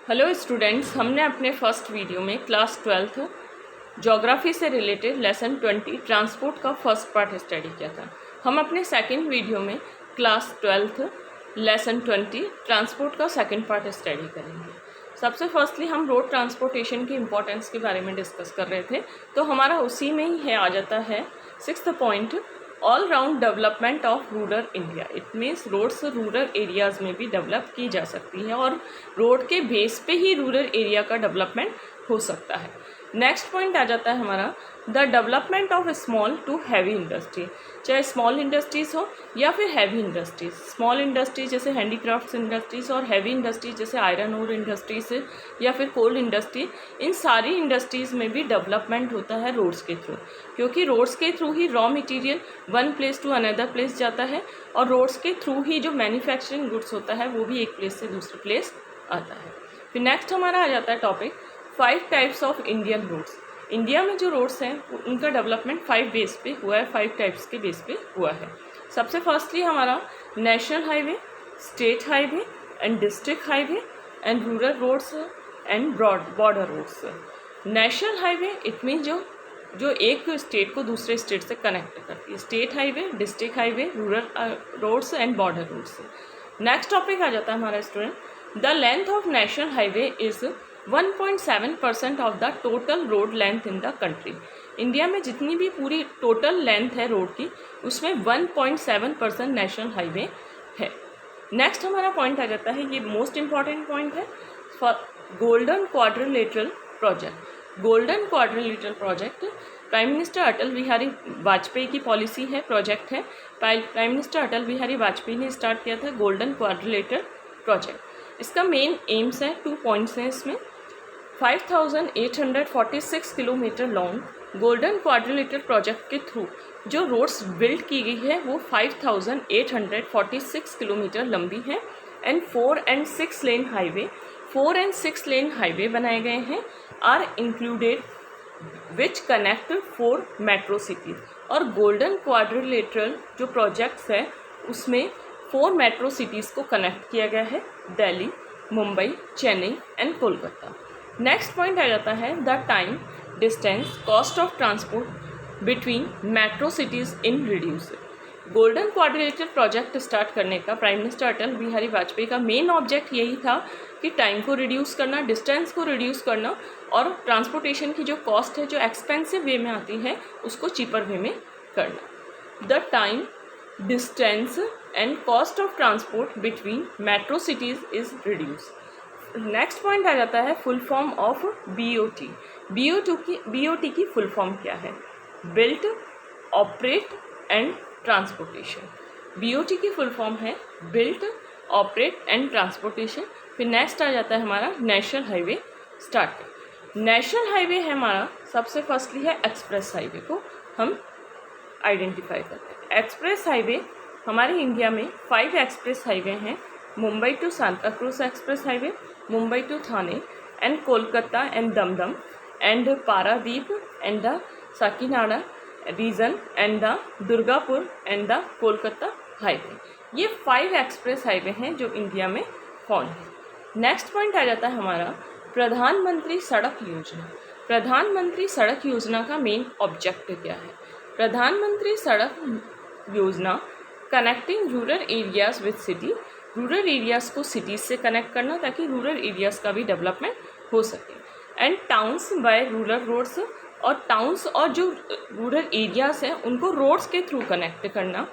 Hello students, हमने अपने first video में क्लास 12th ज्योग्राफी से रिलेटेड लेसन 20 ट्रांसपोर्ट का फर्स्ट पार्ट स्टडी किया था। हम अपने सेकंड वीडियो में क्लास 12th लेसन 20 ट्रांसपोर्ट का सेकंड पार्ट स्टडी करेंगे। सबसे फर्स्टली हम रोड ट्रांसपोर्टेशन की इम्पोर्टेंस के बारे में डिस्कस कर रहे थे, तो हमारा उसी में ही है आ जाता है 6th point, all round development of rural India. It means roads rural areas में भी डेवलप की जा सकती है और रोड के बेस पे ही रूरल एरिया का डेवलपमेंट हो सकता है। नेक्स्ट पॉइंट आ जाता है हमारा the development of small to heavy industry. चाहे स्मॉल इंडस्ट्रीज़ हो या फिर हैवी इंडस्ट्रीज। स्मॉल इंडस्ट्रीज जैसे हैंडीक्राफ्ट्स इंडस्ट्रीज और हैवी इंडस्ट्रीज जैसे आयरन और इंडस्ट्रीज या फिर कोल इंडस्ट्री, इन सारी इंडस्ट्रीज़ में भी डेवलपमेंट होता है रोड्स के थ्रू, क्योंकि रोड्स के थ्रू ही raw material one place to another place जाता है और रोड्स के थ्रू ही जो मैन्युफैक्चरिंग गुड्स होता है वो भी एक प्लेस से दूसरे प्लेस आता है। फिर नेक्स्ट हमारा आ जाता है topic 5 types of Indian roads. India में जो रोड्स हैं उनका डेवलपमेंट 5 बेस पे हुआ है, 5 टाइप्स के बेस पे हुआ है। सबसे फर्स्टली हमारा national highway, state highway and district highway and rural roads and border roads. National highway it mean जो एक स्टेट को दूसरे स्टेट से कनेक्ट करती है। State highway, district highway, rural roads and border roads. Next topic आ जाता है हमारा student, the length of national highway is 1.7% of the total road length in the country. India में जितनी भी पूरी टोटल लेंथ है रोड की, उसमें 1.7% नेशनल हाईवे है। नेक्स्ट हमारा पॉइंट आ जाता है, ये मोस्ट इम्पॉर्टेंट पॉइंट है, golden quadrilateral project. Golden quadrilateral project prime minister Atal Bihari Vajpayee की पॉलिसी है, प्रोजेक्ट है। प्राइम मिनिस्टर अटल बिहारी वाजपेयी ने स्टार्ट किया था गोल्डन क्वाड्रिलेटरल प्रोजेक्ट। इसका मेन एम्स है, 2 पॉइंट्स हैं इसमें। 5846 kilometre long golden quadrilateral project के थ्रू जो रोड्स बिल्ड की गई है वो 5846 किलोमीटर लंबी है and 4 and 6 lane highway, 4 and 6 lane highway बनाए गए हैं, are included which connect 4 metro cities. और गोल्डन क्वाड्रिलेटरल जो प्रोजेक्ट्स है उसमें 4 मेट्रो सिटीज़ को कनेक्ट किया गया है, Delhi, Mumbai, Chennai and Kolkata. Next point आ जाता है the time, distance, cost of transport between metro cities in reduce. Golden quadrilateral project start करने का प्राइम मिनिस्टर अटल बिहारी वाजपेयी का मेन ऑब्जेक्ट यही था कि टाइम को रिड्यूस करना, डिस्टेंस को रिड्यूस करना और ट्रांसपोर्टेशन की जो कॉस्ट है, जो एक्सपेंसिव वे में आती है, उसको चीपर वे में करना। The time, distance and cost of transport between metro cities is reduce. Next point आ जाता है full form of BOT। BOT की फुल फॉर्म क्या है? Built, operate and transportation. BOT की फुल फॉर्म है बिल्ट, ऑपरेट एंड ट्रांसपोर्टेशन। फिर next आ जाता है हमारा national highway start. National highway है हमारा, सबसे फर्स्टली है एक्सप्रेस हाईवे को हम आइडेंटिफाई करते हैं। एक्सप्रेस हाईवे हमारे इंडिया में 5 एक्सप्रेस हाईवे हैं, Mumbai to Santa Cruz express highway, Mumbai to Thane and Kolkata and Dumdum and Paradip and the Kakinada region and the Durgapur and the Kolkata highway. ये 5 एक्सप्रेस हाईवे हैं जो इंडिया में फॉर्म है। नेक्स्ट पॉइंट आ जाता है हमारा प्रधानमंत्री सड़क योजना। प्रधानमंत्री सड़क योजना का मेन ऑब्जेक्टिव क्या है? Pradhan Mantri Sadak Yojana connecting rural areas with city, rural areas को सिटीज़ से कनेक्ट करना ताकि रूरल एरियाज़ का भी डेवलपमेंट हो सके, and towns by rural roads, और टाउन्स और जो रूरल एरियाज़ हैं उनको रोड्स के थ्रू कनेक्ट करना।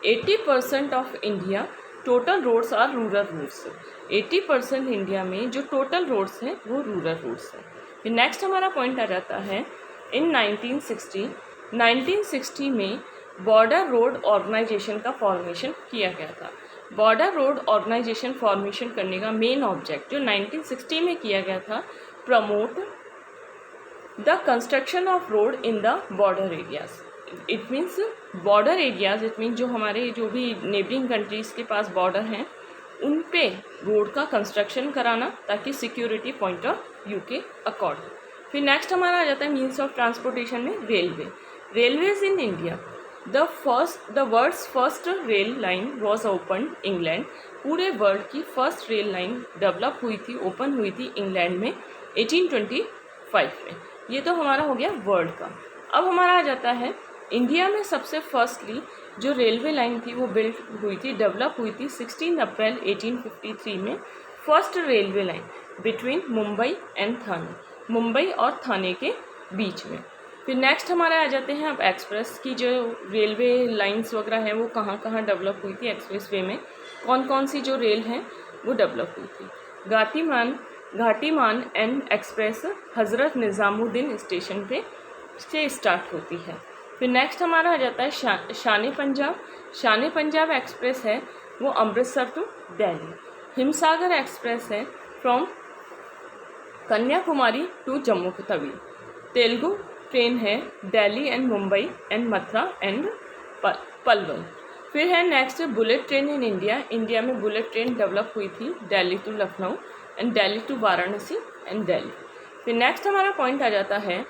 80% of India total roads are rural roads. 80% India में जो टोटल रोड्स हैं वो रूरल रोड्स हैं। फिर नेक्स्ट हमारा पॉइंट आ जाता है इन 1960 में बॉर्डर रोड ऑर्गेनाइजेशन का फॉर्मेशन किया गया था। बॉर्डर रोड ऑर्गेनाइजेशन फॉर्मेशन करने का मेन ऑब्जेक्ट जो 1960 में किया गया था, promote the construction of road in the border areas. It means border areas, it means जो हमारे जो भी नेबरिंग कंट्रीज़ के पास बॉर्डर हैं उन पे रोड का कंस्ट्रक्शन कराना ताकि सिक्योरिटी पॉइंट ऑफ व्यू के अकॉर्डिंग। फिर नेक्स्ट हमारा आ जाता है मीन्स ऑफ ट्रांसपोर्टेशन में railway. Railways in India, the world's first rail line was open England. पूरे वर्ल्ड की फर्स्ट रेल लाइन डेवलप हुई थी, ओपन हुई थी इंग्लैंड में 1825 में। ये तो हमारा हो गया वर्ल्ड का। अब हमारा आ जाता है इंडिया में सबसे फर्स्टली जो रेलवे लाइन थी वो बिल्ड हुई थी, डेवलप हुई थी 16 अप्रैल 1853 में। First railway line between Mumbai and Thane, Mumbai और थाने के बीच में। फिर नेक्स्ट हमारे आ जाते हैं अब एक्सप्रेस की जो रेलवे लाइंस वगैरह हैं वो कहाँ कहाँ डेवलप हुई थी, एक्सप्रेस वे में कौन कौन सी जो रेल हैं वो डेवलप हुई थी। घाटीमान and express Hazrat Nizamuddin station पे से स्टार्ट होती है। फिर नेक्स्ट हमारा आ जाता है शान पंजाब एक्सप्रेस है वो अमृतसर टू दिल्ली। हिमसागर एक्सप्रेस है from Kanyakumari to Jammu Tawi. Telugu train है Delhi and Mumbai and Mathura and Palwal. फिर है next bullet train in India में बुलेट ट्रेन डेवलप हुई थी Delhi to Lucknow and Delhi to Varanasi and Delhi. फिर नेक्स्ट हमारा पॉइंट आ जाता है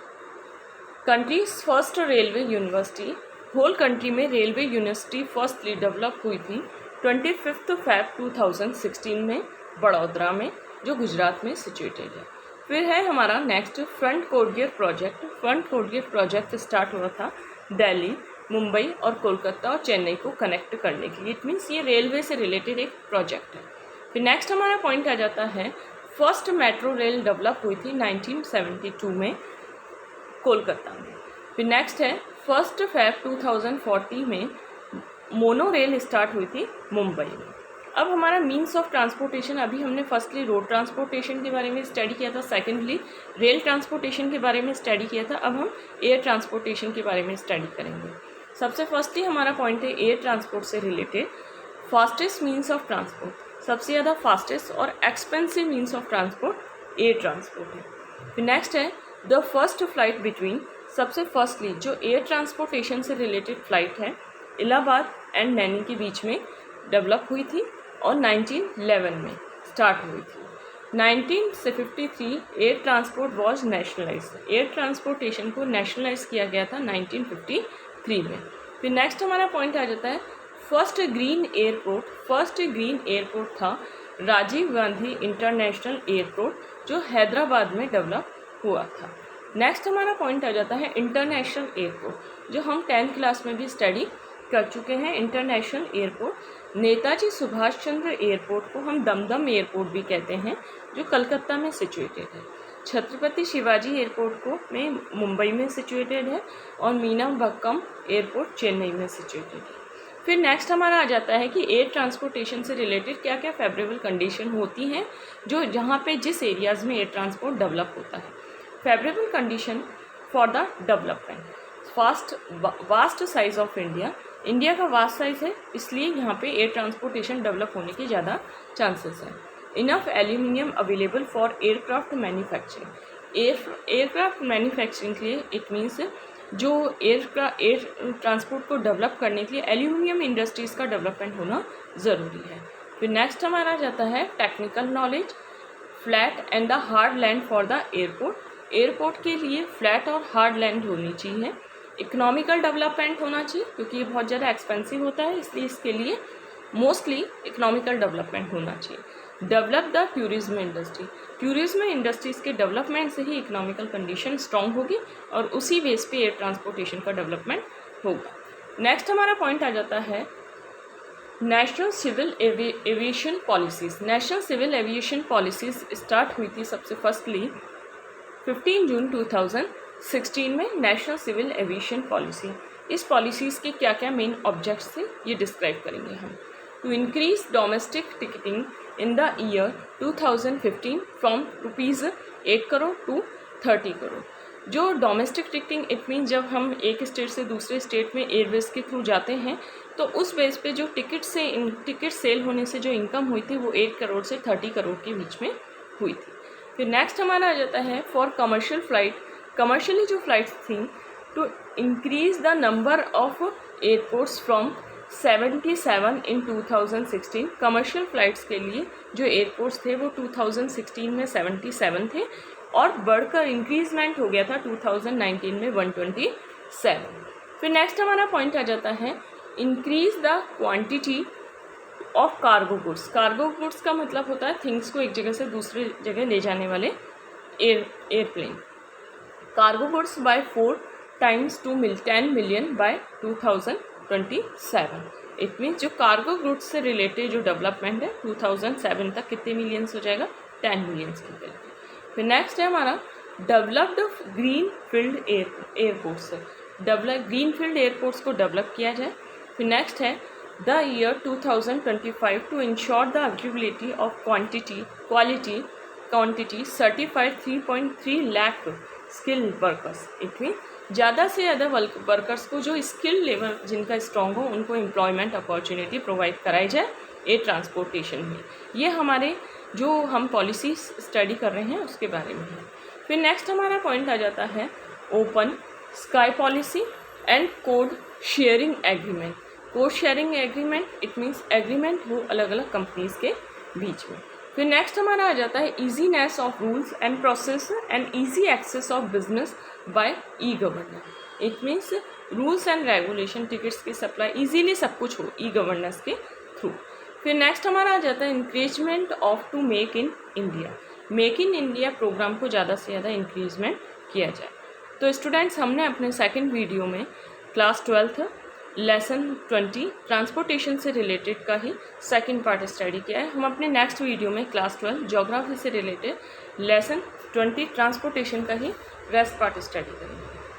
countries first railway university. Whole country में रेलवे यूनिवर्सिटी फर्स्टली डेवलप हुई थी 25 Feb 2016 में बड़ौदरा में, जो गुजरात में सिचुएटेड है। फिर है हमारा next front courier project. Front courier project start हुआ था दिल्ली, मुंबई और कोलकाता और चेन्नई को कनेक्ट करने के लिए। इट मीन्स ये रेलवे से रिलेटेड एक प्रोजेक्ट है। फिर नेक्स्ट हमारा पॉइंट आ जाता है फर्स्ट मेट्रो रेल डेवलप हुई थी 1972 में कोलकाता में। फिर नेक्स्ट है 1 Feb 2040 में मोनो रेल स्टार्ट हुई थी मुंबई में। अब हमारा मीन्स ऑफ ट्रांसपोर्टेशन, अभी हमने फर्स्टली रोड ट्रांसपोर्टेशन के बारे में स्टडी किया था, सेकेंडली रेल ट्रांसपोर्टेशन के बारे में स्टडी किया था। अब हम एयर ट्रांसपोर्टेशन के बारे में स्टडी करेंगे। सबसे फर्स्टली हमारा पॉइंट है एयर ट्रांसपोर्ट से related fastest means of transport. सबसे ज़्यादा फास्टेस्ट और expensive means of transport air transport है। फिर नेक्स्ट है द फर्स्ट फ्लाइट बिटवीन। सबसे फर्स्टली जो एयर ट्रांसपोर्टेशन से रिलेटेड फ़्लाइट है इलाहाबाद एंड नैनी के बीच में डेवलप हुई थी और 1911 में स्टार्ट हुई थी। 1953 air transport was nationalise. Air transportation को नेशनलाइज किया गया था 1953 में। फिर नेक्स्ट हमारा पॉइंट आ जाता है first green airport. First green airport था राजीव गांधी इंटरनेशनल एयरपोर्ट जो हैदराबाद में डेवलप हुआ था। नेक्स्ट हमारा पॉइंट आ जाता है इंटरनेशनल एयरपोर्ट जो हम 10th क्लास में भी स्टडी कर चुके हैं। International airport Netaji Subhash Chandra airport को हम दमदम एयरपोर्ट भी कहते हैं जो कलकत्ता में सिचुएटेड है। छत्रपति शिवाजी एयरपोर्ट को में मुंबई में सिचुएटेड है और मीनाम्बक्कम एयरपोर्ट चेन्नई में सिचुएटेड है। फिर नेक्स्ट हमारा आ जाता है कि एयर ट्रांसपोर्टेशन से रिलेटेड क्या क्या फेवरेबल कंडीशन होती हैं जो जहाँ पे जिस एरियाज़ में एयर ट्रांसपोर्ट डेवलप होता है। Favourable condition for the development vast size of India. India का वास्ट साइज है इसलिए यहाँ पे एयर ट्रांसपोर्टेशन डेवलप होने के ज़्यादा चांसेस हैं। Enough aluminium available for aircraft manufacturing. Aircraft manufacturing के लिए इट मीन्स जो एयर ट्रांसपोर्ट को डेवलप करने के लिए एल्यूमिनियम इंडस्ट्रीज़ का डेवलपमेंट होना ज़रूरी है। फिर नेक्स्ट हमारा जाता है technical knowledge. Flat and the hard land for the airport. Airport के लिए फ्लैट और हार्ड लैंड होनी चाहिए। इकोनॉमिकल डेवलपमेंट होना चाहिए क्योंकि ये बहुत ज़्यादा एक्सपेंसिव होता है इसलिए इसके लिए मोस्टली इकोनॉमिकल डेवलपमेंट होना चाहिए। Develop the tourism industry. Tourism industries के डेवलपमेंट से ही इकोनॉमिकल कंडीशन स्ट्रॉन्ग होगी और उसी बेस पे एयर ट्रांसपोर्टेशन का डेवलपमेंट होगा। नेक्स्ट हमारा पॉइंट आ जाता है national civil aviation policies. National civil aviation policies start हुई थी सबसे फर्स्टली 15 जून 2016 में। नेशनल सिविल एविएशन पॉलिसी, इस पॉलिसीज़ के क्या क्या मेन ऑब्जेक्ट्स थे ये डिस्क्राइब करेंगे हम। To increase domestic ticketing in the year 2015 from ₹8 crore to 30 crore. जो डोमेस्टिक टिकटिंग इट मीन जब हम एक स्टेट से दूसरे स्टेट में एयरवेज के थ्रू जाते हैं तो उस बेस पे जो टिकट सेल होने से जो इनकम हुई थी वो 8 करोड़ से 30 करोड़ के बीच में हुई थी। फिर नेक्स्ट हमारा आ जाता है फॉर कमर्शियल फ़्लाइट। कमर्शियली जो फ़्लाइट्स थी to increase the number of airports from 77 in 2016। Commercial flights के लिए जो एयरपोर्ट्स थे वो 2016 में 77 थे और बढ़कर इंक्रीजमेंट हो गया था 2019 में 127। फिर नेक्स्ट हमारा पॉइंट आ जाता है increase the quantity of cargo goods. Cargo goods का मतलब होता है थिंग्स को एक जगह से दूसरी जगह ले जाने वाले airplane. Cargo goods by 4 times to 10 million by 2027। It means जो कार्गो गुड्स से रिलेटेड जो डेवलपमेंट है 2007 तक कितने मिलियंस हो जाएगा, 10 मिलियंस के करीब। फिर नेक्स्ट है हमारा developed green field airports. Green field airports को डेवलप किया जाए। फिर नेक्स्ट है the year 2025 to ensure the availability of quantity certified 3.3 lakh skill workers. It mean ज़्यादा से ज़्यादा वर्कर्स को जो स्किल लेवल जिनका स्ट्रॉन्ग हो उनको एम्प्लॉयमेंट अपॉर्चुनिटी प्रोवाइड कराई जाए एयर ट्रांसपोर्टेशन में। ये हमारे जो हम पॉलिसी स्टडी कर रहे हैं उसके बारे में है। फिर नेक्स्ट हमारा पॉइंट आ जाता है open sky policy and code sharing agreement. Code sharing agreement it means agreement हो अलग अलग कंपनीज के बीच में। फिर नेक्स्ट हमारा आ जाता है easiness of rules and process and easy access of business by e governance. It means rules and regulation tickets की सप्लाई इजीली सब कुछ हो ई गवर्नेंस के थ्रू। फिर नेक्स्ट हमारा आ जाता है increasement of to make in India. Make in India programme को ज़्यादा से ज़्यादा इंक्रीजमेंट किया जाए। तो स्टूडेंट्स हमने अपने सेकंड वीडियो में क्लास 12 लेसन 20 ट्रांसपोर्टेशन से रिलेटेड का ही सेकंड पार्ट स्टडी किया है। हम अपने नेक्स्ट वीडियो में क्लास 12 ज्योग्राफी से रिलेटेड लेसन 20 ट्रांसपोर्टेशन का ही रेस्ट पार्ट स्टडी करेंगे।